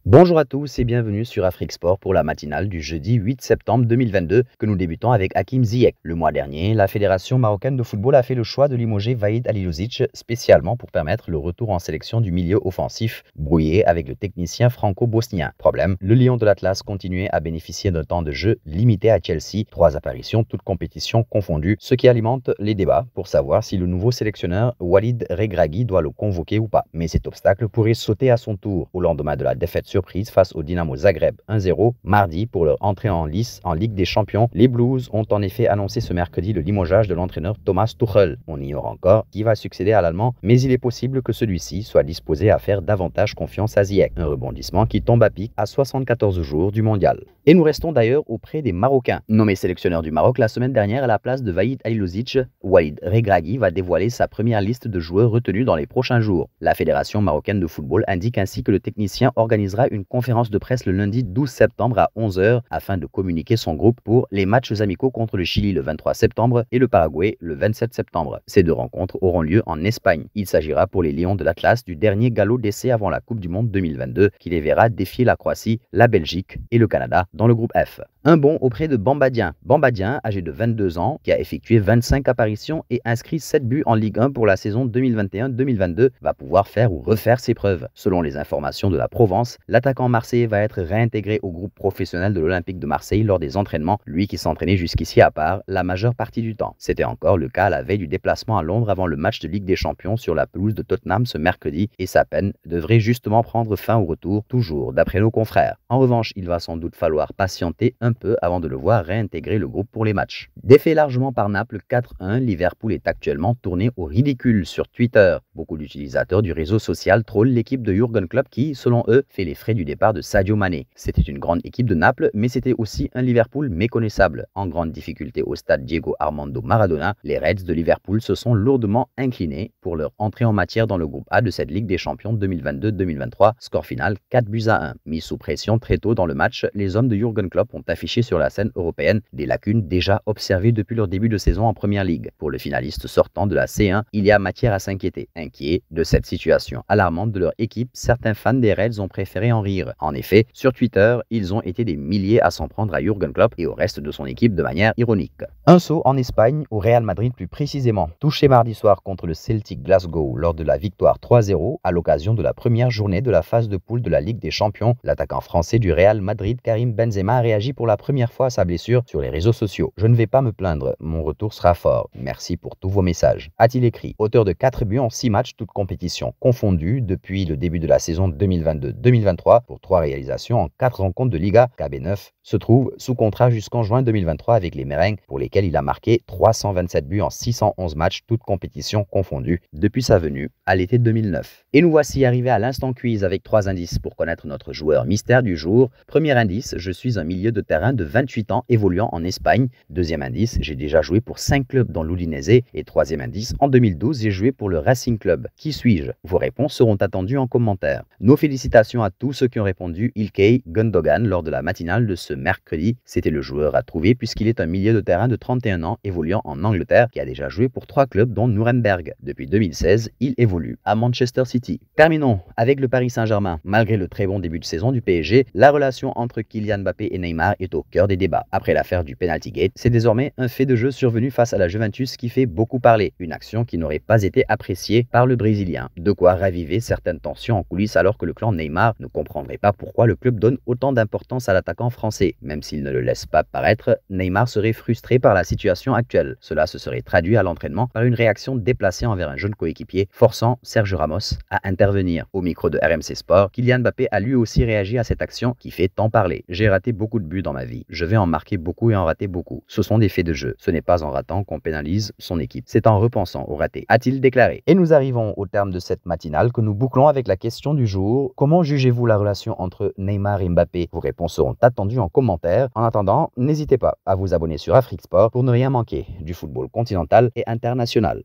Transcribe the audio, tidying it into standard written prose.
Bonjour à tous et bienvenue sur Afrique Sport pour la matinale du jeudi 8 septembre 2022 que nous débutons avec Hakim Ziyech. Le mois dernier, la Fédération marocaine de football a fait le choix de limoger Vahid Halilovic spécialement pour permettre le retour en sélection du milieu offensif brouillé avec le technicien franco-bosnien. Problème, le Lion de l'Atlas continuait à bénéficier d'un temps de jeu limité à Chelsea, 3 apparitions toutes compétitions confondues, ce qui alimente les débats pour savoir si le nouveau sélectionneur Walid Regragui doit le convoquer ou pas. Mais cet obstacle pourrait sauter à son tour au lendemain de la défaite surprise face au Dynamo Zagreb 1-0 mardi pour leur entrée en lice en Ligue des Champions. Les Blues ont en effet annoncé ce mercredi le limogeage de l'entraîneur Thomas Tuchel. On ignore encore qui va succéder à l'Allemand, mais il est possible que celui-ci soit disposé à faire davantage confiance à Ziyech. Un rebondissement qui tombe à pic à 74 jours du mondial. Et nous restons d'ailleurs auprès des Marocains. Nommé sélectionneur du Maroc la semaine dernière à la place de Vahid Halilovic, Walid Regragui va dévoiler sa première liste de joueurs retenus dans les prochains jours. La Fédération marocaine de football indique ainsi que le technicien organisera une conférence de presse le lundi 12 septembre à 11 h afin de communiquer son groupe pour les matchs amicaux contre le Chili le 23 septembre et le Paraguay le 27 septembre. Ces deux rencontres auront lieu en Espagne. Il s'agira pour les Lions de l'Atlas du dernier galop d'essai avant la Coupe du Monde 2022 qui les verra défier la Croatie, la Belgique et le Canada dans le groupe F. Un bond auprès de Bamba Dieng. Bamba Dieng, âgé de 22 ans, qui a effectué 25 apparitions et inscrit 7 buts en Ligue 1 pour la saison 2021-2022, va pouvoir faire ou refaire ses preuves. Selon les informations de la Provence, l'attaquant marseillais va être réintégré au groupe professionnel de l'Olympique de Marseille lors des entraînements, lui qui s'entraînait jusqu'ici à part la majeure partie du temps. C'était encore le cas la veille du déplacement à Londres avant le match de Ligue des Champions sur la pelouse de Tottenham ce mercredi et sa peine devrait justement prendre fin au retour, toujours d'après nos confrères. En revanche, il va sans doute falloir patienter un peu avant de le voir réintégrer le groupe pour les matchs. Défait largement par Naples 4-1, Liverpool est actuellement tourné au ridicule sur Twitter. Beaucoup d'utilisateurs du réseau social trollent l'équipe de Jürgen Klopp qui, selon eux, fait les frais du départ de Sadio Mané. C'était une grande équipe de Naples, mais c'était aussi un Liverpool méconnaissable. En grande difficulté au stade Diego Armando Maradona, les Reds de Liverpool se sont lourdement inclinés pour leur entrée en matière dans le groupe A de cette Ligue des Champions 2022-2023. Score final 4-1. Mis sous pression très tôt dans le match, les hommes de Jürgen Klopp ont affiché sur la scène européenne des lacunes déjà observées depuis leur début de saison en Première Ligue. Pour le finaliste sortant de la C1, il y a matière à s'inquiéter. Inquiets de cette situation alarmante de leur équipe, certains fans des Reds ont préféré en rire. En effet, sur Twitter, ils ont été des milliers à s'en prendre à Jürgen Klopp et au reste de son équipe de manière ironique. Un saut en Espagne, au Real Madrid plus précisément. Touché mardi soir contre le Celtic Glasgow lors de la victoire 3-0 à l'occasion de la première journée de la phase de poule de la Ligue des Champions, l'attaquant français du Real Madrid, Karim Benzema, a réagi pour la première fois à sa blessure sur les réseaux sociaux. « Je ne vais pas me plaindre, mon retour sera fort. Merci pour tous vos messages », a-t-il écrit. Auteur de 4 buts en 6 matchs, toutes compétitions confondues depuis le début de la saison 2022-2023 pour 3 réalisations en 4 rencontres de Liga, KB9 se trouve sous contrat jusqu'en juin 2023 avec les Merengues pour lesquels il a marqué 327 buts en 611 matchs, toutes compétitions confondues depuis sa venue à l'été 2009. Et nous voici arrivés à l'instant quiz avec 3 indices pour connaître notre joueur mystère du jour. Premier indice, je suis un milieu de terrain de 28 ans évoluant en Espagne. Deuxième indice, j'ai déjà joué pour 5 clubs dans l'Udinese. Et troisième indice, en 2012, j'ai joué pour le Racing Club. Qui suis-je? Vos réponses seront attendues en commentaire. Nos félicitations à tous ceux qui ont répondu Ilkay Gundogan lors de la matinale de ce mercredi. C'était le joueur à trouver puisqu'il est un milieu de terrain de 31 ans évoluant en Angleterre qui a déjà joué pour 3 clubs dont Nuremberg. Depuis 2016, il évolue à Manchester City. Terminons avec le Paris Saint-Germain. Malgré le très bon début de saison du PSG, la relation entre Kylian Mbappé et Neymar est au cœur des débats. Après l'affaire du penalty gate, c'est désormais un fait de jeu survenu face à la Juventus qui fait beaucoup parler. Une action qui n'aurait pas été appréciée par le Brésilien. De quoi raviver certaines tensions en coulisses alors que le clan Neymar ne comprendrait pas pourquoi le club donne autant d'importance à l'attaquant français. Même s'il ne le laisse pas paraître, Neymar serait frustré par la situation actuelle. Cela se serait traduit à l'entraînement par une réaction déplacée envers un jeune coéquipier, forçant Sergio Ramos à intervenir. Au micro de RMC Sport, Kylian Mbappé a lui aussi réagi à cette action qui fait tant parler. J'ai raté beaucoup de buts dans ma vie. Je vais en marquer beaucoup et en rater beaucoup. Ce sont des faits de jeu. Ce n'est pas en ratant qu'on pénalise son équipe. C'est en repensant au raté, a-t-il déclaré. Et nous arrivons au terme de cette matinale que nous bouclons avec la question du jour. Comment jugez-vous la relation entre Neymar et Mbappé? Vos réponses seront attendues en commentaire. En attendant, n'hésitez pas à vous abonner sur Afrique Sport pour ne rien manquer du football continental et international.